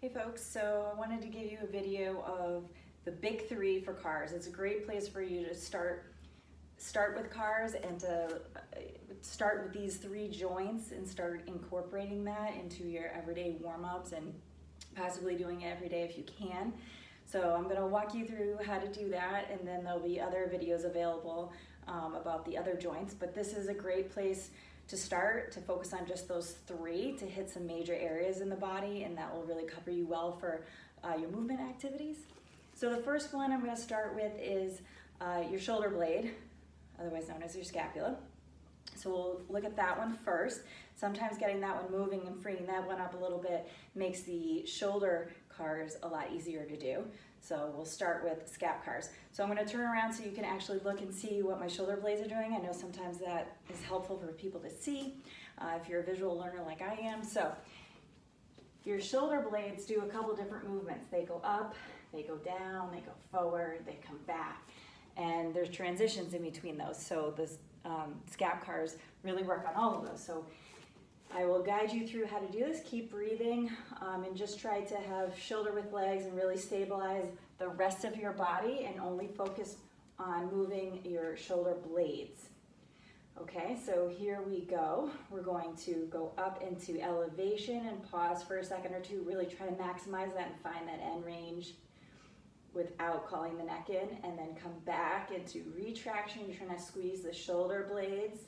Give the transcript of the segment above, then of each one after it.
Hey folks, so I wanted to give you a video of the big three for cars. It's a great place for you to start with cars and to start with these three joints and start incorporating that into your everyday warm-ups and possibly doing it every day if you can. So I'm going to walk you through how to do that, and then there'll be other videos available about the other joints, but this is a great place to start, to focus on just those three, to hit some major areas in the body, and that will really cover you well for your movement activities. So the first one I'm going to start with is your shoulder blade, otherwise known as your scapula. So we'll look at that one first. Sometimes getting that one moving and freeing that one up a little bit makes the shoulder cars a lot easier to do. So we'll start with Scap Cars. So I'm going to turn around so you can actually look and see what my shoulder blades are doing. I know sometimes that is helpful for people to see if you're a visual learner like I am. So your shoulder blades do a couple different movements. They go up, they go down, they go forward, they come back. And there's transitions in between those. So the Scap Cars really work on all of those. So I will guide you through how to do this. Keep breathing and just try to have shoulder width legs and really stabilize the rest of your body and only focus on moving your shoulder blades. Okay, so here we go. We're going to go up into elevation and pause for a second or two. Really try to maximize that and find that end range without calling the neck in, and then come back into retraction. You're trying to squeeze the shoulder blades,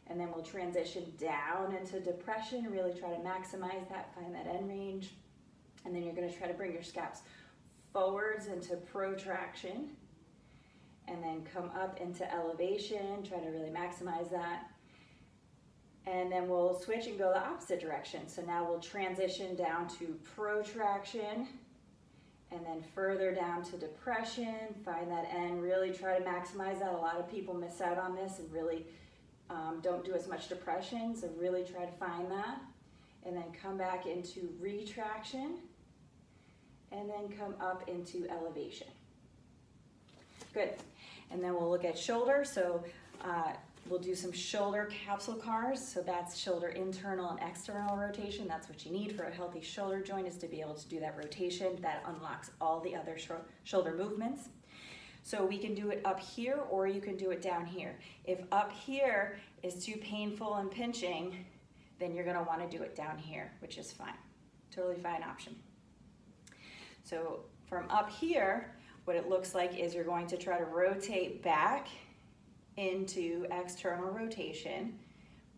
and then we'll transition down into depression. Really try to maximize that, find that end range, and then you're going to try to bring your scaps forwards into protraction, and then come up into elevation. Try to really maximize that, and then we'll switch and go the opposite direction. So now we'll transition down to protraction, and then further down to depression. Find that end, really try to maximize that. A lot of people miss out on this and really don't do as much depression, so really try to find that. And then come back into retraction, and then come up into elevation. Good. And then we'll look at shoulder. So we'll do some shoulder capsule cars. So that's shoulder internal and external rotation. That's what you need for a healthy shoulder joint, is to be able to do that rotation. That unlocks all the other shoulder movements. So we can do it up here, or you can do it down here. If up here is too painful and pinching, then you're going to want to do it down here, which is fine. Totally fine option. So from up here, what it looks like is you're going to try to rotate back into external rotation.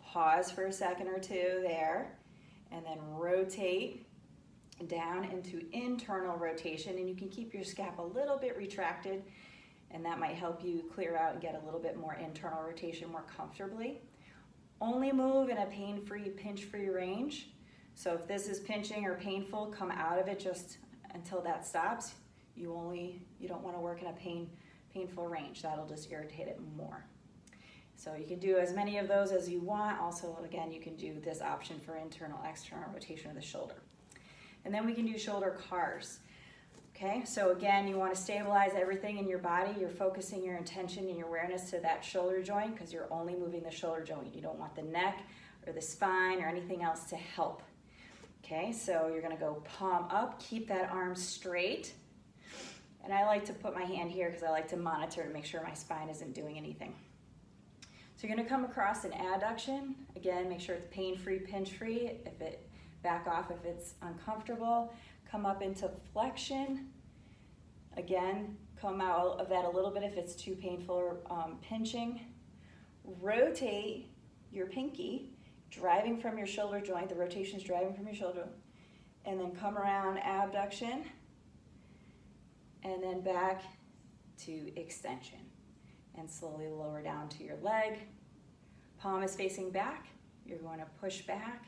Pause for a second or two there, and then rotate down into internal rotation. And you can keep your scap a little bit retracted, and that might help you clear out and get a little bit more internal rotation more comfortably. Only move in a pain-free, pinch-free range. So if this is pinching or painful, come out of it just until that stops. You don't want to work in a painful range. That'll just irritate it more. So you can do as many of those as you want. Also, again, you can do this option for internal, external rotation of the shoulder. And then we can do shoulder cars. Okay, so again, you want to stabilize everything in your body. You're focusing your intention and your awareness to that shoulder joint, because you're only moving the shoulder joint. You don't want the neck or the spine or anything else to help. Okay, so you're going to go palm up, keep that arm straight. And I like to put my hand here because I like to monitor to make sure my spine isn't doing anything. So you're going to come across an adduction. Again, make sure it's pain-free, pinch-free. Back off if it's uncomfortable. Come up into flexion. Again, come out of that a little bit if it's too painful or pinching. Rotate your pinky, driving from your shoulder joint. The rotation is driving from your shoulder. And then come around abduction, and then back to extension. And slowly lower down to your leg. Palm is facing back. You're going to push back,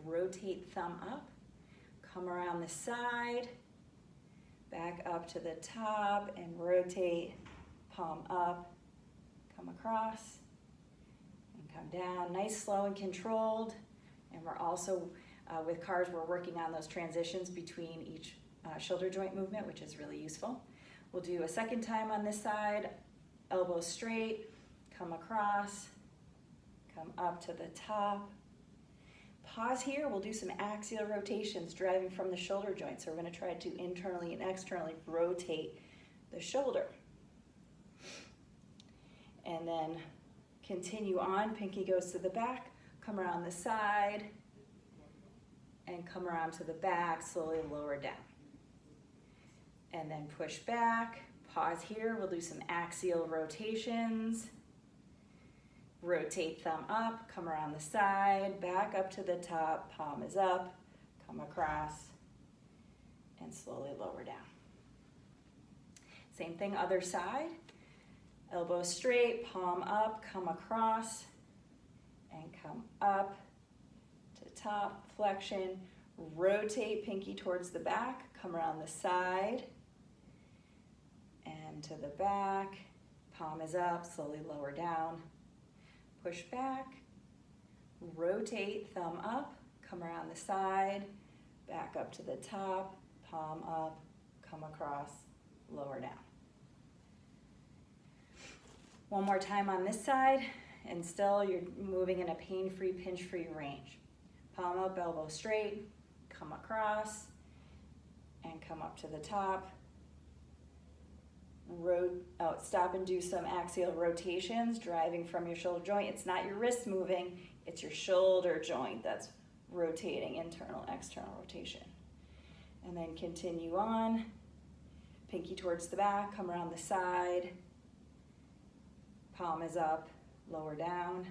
rotate thumb up, come around the side, back up to the top, and rotate, palm up, come across, and come down. Nice, slow, and controlled. And we're also, with cars, we're working on those transitions between each shoulder joint movement, which is really useful. We'll do a second time on this side. Elbow straight, come across, come up to the top, Pause here, we'll do some axial rotations driving from the shoulder joint. So we're gonna try to internally and externally rotate the shoulder. And then continue on, pinky goes to the back, come around the side, and come around to the back, slowly lower down. And then push back, pause here, we'll do some axial rotations. Rotate thumb up, come around the side, back up to the top, palm is up, come across, and slowly lower down. Same thing, other side. Elbow straight, palm up, come across, and come up to top, flexion. Rotate pinky towards the back, come around the side, and to the back. Palm is up, slowly lower down. Push back, rotate, thumb up, come around the side, back up to the top, palm up, come across, lower down. One more time on this side, and still you're moving in a pain-free, pinch-free range. Palm up, elbow straight, come across, and come up to the top. Stop and do some axial rotations, driving from your shoulder joint. It's not your wrist moving, it's your shoulder joint that's rotating, internal, external rotation. And then continue on, pinky towards the back, come around the side, palm is up, lower down,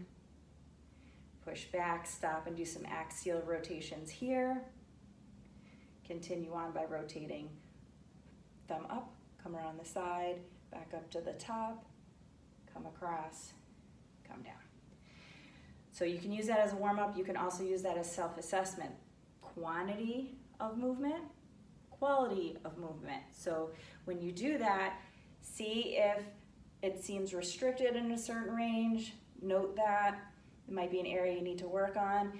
push back, stop and do some axial rotations here. Continue on by rotating, thumb up, come around the side, back up to the top, come across, come down. So you can use that as a warm-up. You can also use that as self-assessment. Quantity of movement, quality of movement. So when you do that, see if it seems restricted in a certain range. Note that. It might be an area you need to work on.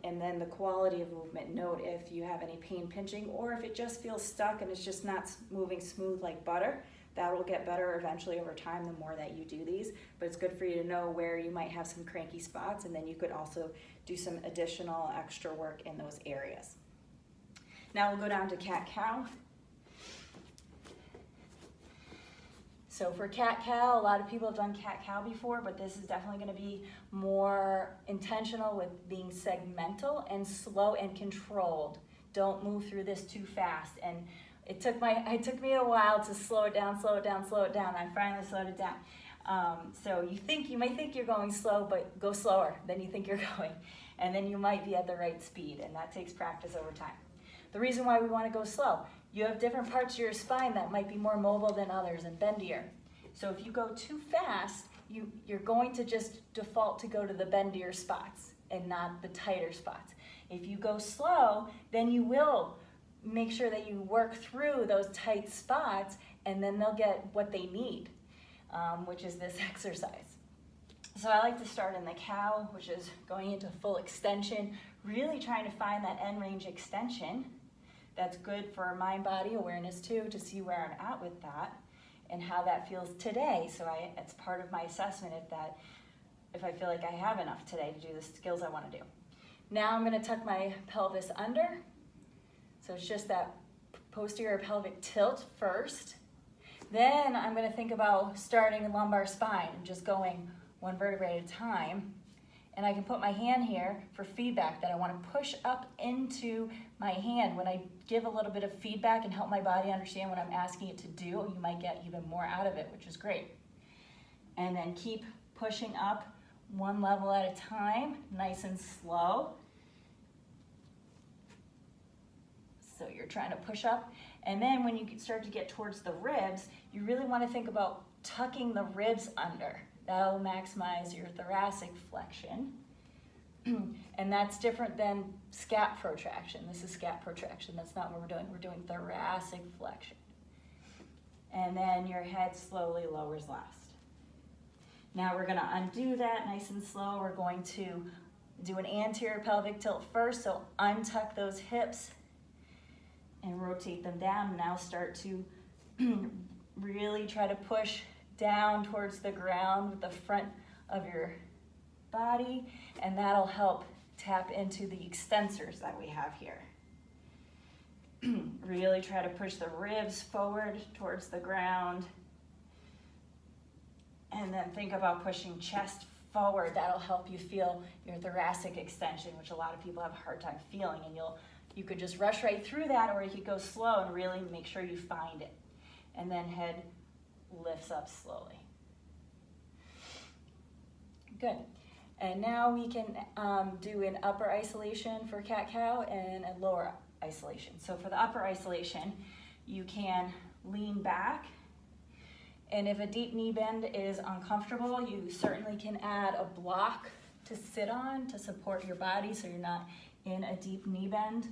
And then the quality of movement. Note if you have any pain pinching or if it just feels stuck and it's just not moving smooth like butter. That will get better eventually over time the more that you do these. But it's good for you to know where you might have some cranky spots, and then you could also do some additional extra work in those areas. Now we'll go down to cat-cow. So for cat-cow, a lot of people have done cat-cow before, but this is definitely going to be more intentional with being segmental and slow and controlled. Don't move through this too fast. And it took me a while to slow it down, slow it down, slow it down. I finally slowed it down. So you might think you're going slow, but go slower than you think you're going. And then you might be at the right speed, and that takes practice over time. The reason why we want to go slow, you have different parts of your spine that might be more mobile than others and bendier. So if you go too fast, you're going to just default to go to the bendier spots and not the tighter spots. If you go slow, then you will make sure that you work through those tight spots, and then they'll get what they need, which is this exercise. So I like to start in the cow, which is going into full extension, really trying to find that end range extension. That's good for mind-body awareness too, to see where I'm at with that and how that feels today. So it's part of my assessment if I feel like I have enough today to do the skills I want to do. Now I'm going to tuck my pelvis under. So it's just that posterior pelvic tilt first. Then I'm going to think about starting lumbar spine and just going one vertebrae at a time. And I can put my hand here for feedback that I want to push up into my hand. When I give a little bit of feedback and help my body understand what I'm asking it to do, you might get even more out of it, which is great. And then keep pushing up one level at a time, nice and slow. So you're trying to push up. And then when you start to get towards the ribs, you really want to think about tucking the ribs under. That'll maximize your thoracic flexion. And that's different than scap protraction. This is scap protraction. That's not what we're doing. We're doing thoracic flexion. And then your head slowly lowers last. Now we're going to undo that nice and slow. We're going to do an anterior pelvic tilt first. So untuck those hips and rotate them down. Now start to really try to push down towards the ground with the front of your body, and that'll help tap into the extensors that we have here. Really try to push the ribs forward towards the ground. And then think about pushing chest forward. That'll help you feel your thoracic extension, which a lot of people have a hard time feeling. And you could just rush right through that, or you could go slow and really make sure you find it. And then head lifts up slowly. Good. And now we can do an upper isolation for cat-cow and a lower isolation. So for the upper isolation, you can lean back. And if a deep knee bend is uncomfortable, you certainly can add a block to sit on to support your body so you're not in a deep knee bend.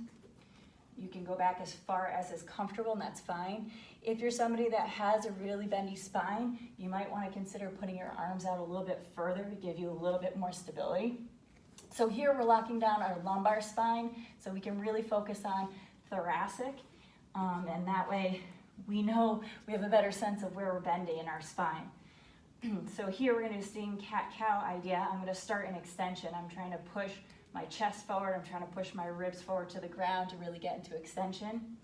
You can go back as far as is comfortable, and that's fine. If you're somebody that has a really bendy spine, you might want to consider putting your arms out a little bit further to give you a little bit more stability. So here we're locking down our lumbar spine so we can really focus on thoracic, and that way we know we have a better sense of where we're bending in our spine. So here we're going to do the same cat-cow idea. I'm going to start an extension. I'm trying to push my chest forward. I'm trying to push my ribs forward to the ground to really get into extension.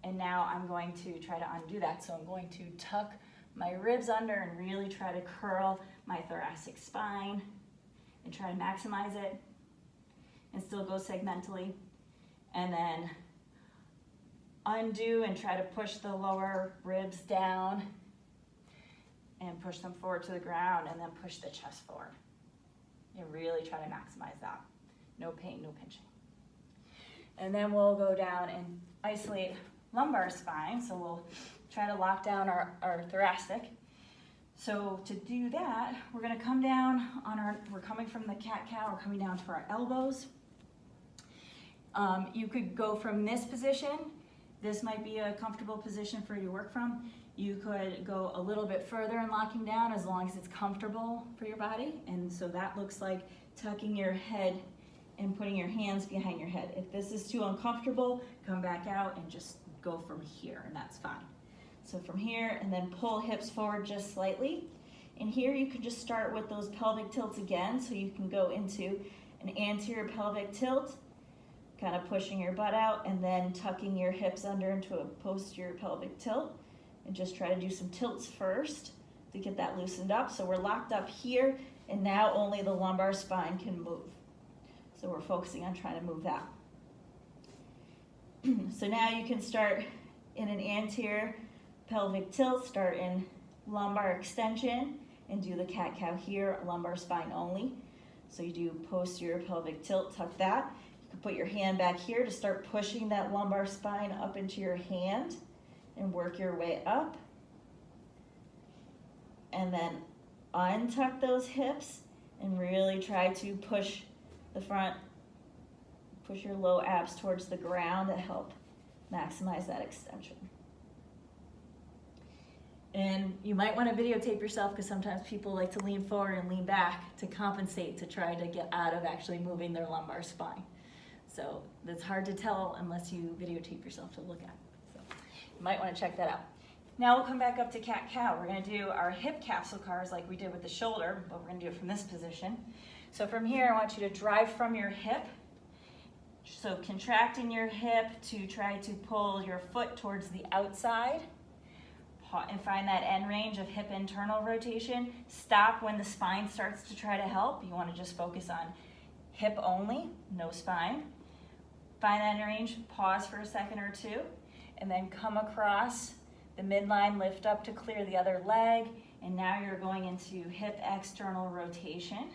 And now I'm going to try to undo that. So I'm going to tuck my ribs under and really try to curl my thoracic spine and try to maximize it and still go segmentally. And then undo and try to push the lower ribs down and push them forward to the ground, and then push the chest forward. And really try to maximize that. No pain, no pinching. And then we'll go down and isolate lumbar spine. So we'll try to lock down our thoracic. So to do that, we're going to come down on we're coming from the cat-cow, we're coming down to our elbows. You could go from this position. This might be a comfortable position for you to work from. You could go a little bit further in locking down as long as it's comfortable for your body. And so that looks like tucking your head and putting your hands behind your head. If this is too uncomfortable, come back out and just go from here, and that's fine. So from here, and then pull hips forward just slightly. And here you can just start with those pelvic tilts again, so you can go into an anterior pelvic tilt, kind of pushing your butt out, and then tucking your hips under into a posterior pelvic tilt. And just try to do some tilts first to get that loosened up. So we're locked up here, and now only the lumbar spine can move. So we're focusing on trying to move that. So now you can start in an anterior pelvic tilt, start in lumbar extension, and do the cat-cow here, lumbar spine only. So you do posterior pelvic tilt, tuck that. You can put your hand back here to start pushing that lumbar spine up into your hand and work your way up. And then untuck those hips and really try to push the front, push your low abs towards the ground to help maximize that extension. And you might want to videotape yourself, because sometimes people like to lean forward and lean back to compensate, to try to get out of actually moving their lumbar spine. So that's hard to tell unless you videotape yourself to look at. So you might want to check that out. Now we'll come back up to cat-cow. We're going to do our hip capsule cars like we did with the shoulder, but we're going to do it from this position. So from here, I want you to drive from your hip. So contracting your hip to try to pull your foot towards the outside and find that end range of hip internal rotation. Stop when the spine starts to try to help. You want to just focus on hip only, no spine. Find that end range, pause for a second or two, and then come across the midline, lift up to clear the other leg, and now you're going into hip external rotation.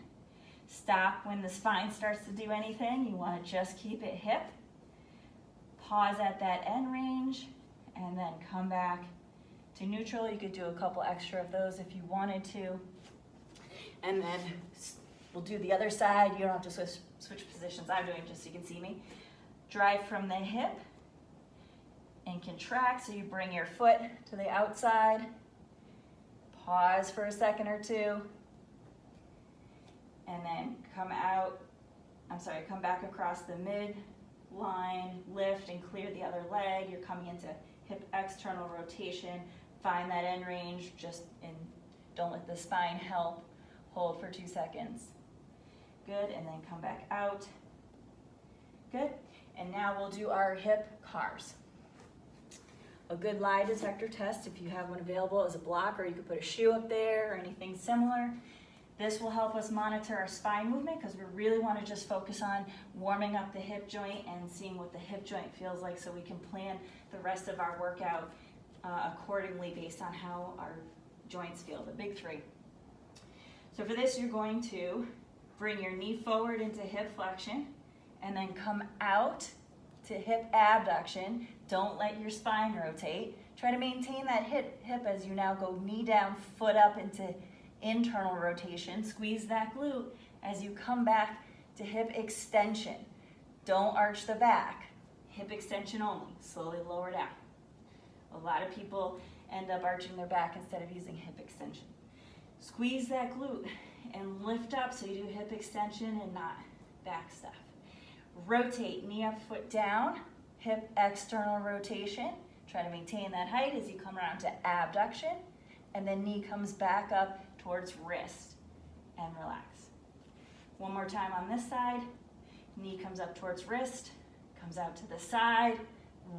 Stop when the spine starts to do anything. You want to just keep it hip. Pause at that end range, and then come back to neutral. You could do a couple extra of those if you wanted to. And then we'll do the other side. You don't have to switch positions. I'm doing just so you can see me. Drive from the hip and contract, so you bring your foot to the outside. Pause for a second or two. And then come back across the midline, lift and clear the other leg. You're coming into hip external rotation. Find that end range, don't let the spine help. Hold for 2 seconds. Good, and then come back out. Good. And now we'll do our hip cars. A good lie detector test, if you have one available, is a block, or you could put a shoe up there or anything similar. This will help us monitor our spine movement because we really want to just focus on warming up the hip joint and seeing what the hip joint feels like so we can plan the rest of our workout accordingly based on how our joints feel, the big three. So for this, you're going to bring your knee forward into hip flexion and then come out to hip abduction. Don't let your spine rotate. Try to maintain that hip as you now go knee down, foot up into internal rotation. Squeeze that glute as you come back to hip extension. Don't arch the back. Hip extension only. Slowly lower down. A lot of people end up arching their back instead of using hip extension. Squeeze that glute and lift up so you do hip extension and not back stuff. Rotate, knee up, foot down, hip external rotation. Try to maintain that height as you come around to abduction, and then knee comes back up towards wrist and relax. One more time on this side. Knee comes up towards wrist, comes out to the side,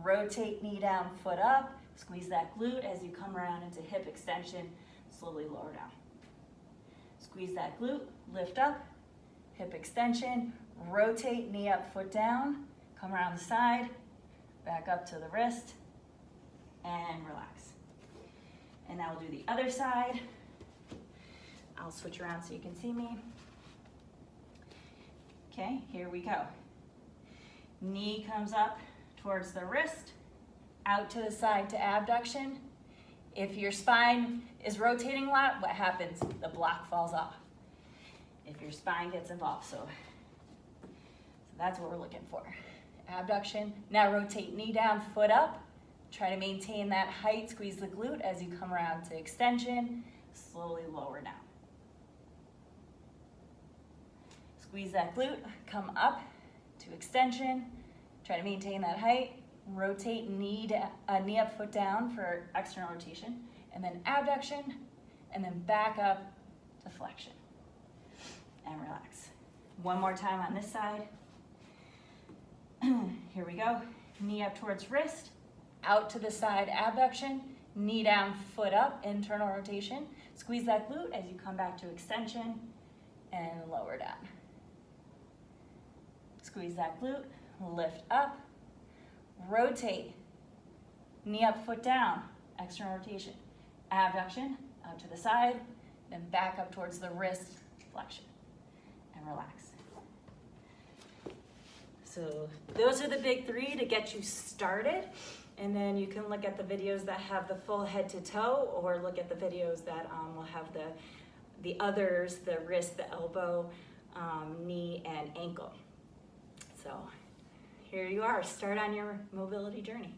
rotate knee down, foot up, squeeze that glute as you come around into hip extension, slowly lower down. Squeeze that glute, lift up, hip extension, rotate, knee up, foot down, come around the side, back up to the wrist, and relax. And now we'll do the other side. I'll switch around so you can see me. Okay, here we go. Knee comes up towards the wrist, out to the side to abduction. If your spine is rotating a lot, what happens? The block falls off. If your spine gets involved, so that's what we're looking for. Abduction. Now rotate knee down, foot up. Try to maintain that height. Squeeze the glute as you come around to extension. Slowly lower down. Squeeze that glute. Come up to extension. Try to maintain that height. Rotate knee up, foot down for external rotation. And then abduction. And then back up to flexion. And relax. One more time on this side. Here we go. Knee up towards wrist, out to the side, abduction, knee down, foot up, internal rotation. Squeeze that glute as you come back to extension and lower down. Squeeze that glute, lift up, rotate, knee up, foot down, external rotation. Abduction, out to the side, then back up towards the wrist, flexion, and relax. So those are the big three to get you started. And then you can look at the videos that have the full head to toe, or look at the videos that will have the others, the wrist, the elbow, knee, and ankle. So here you are, start on your mobility journey.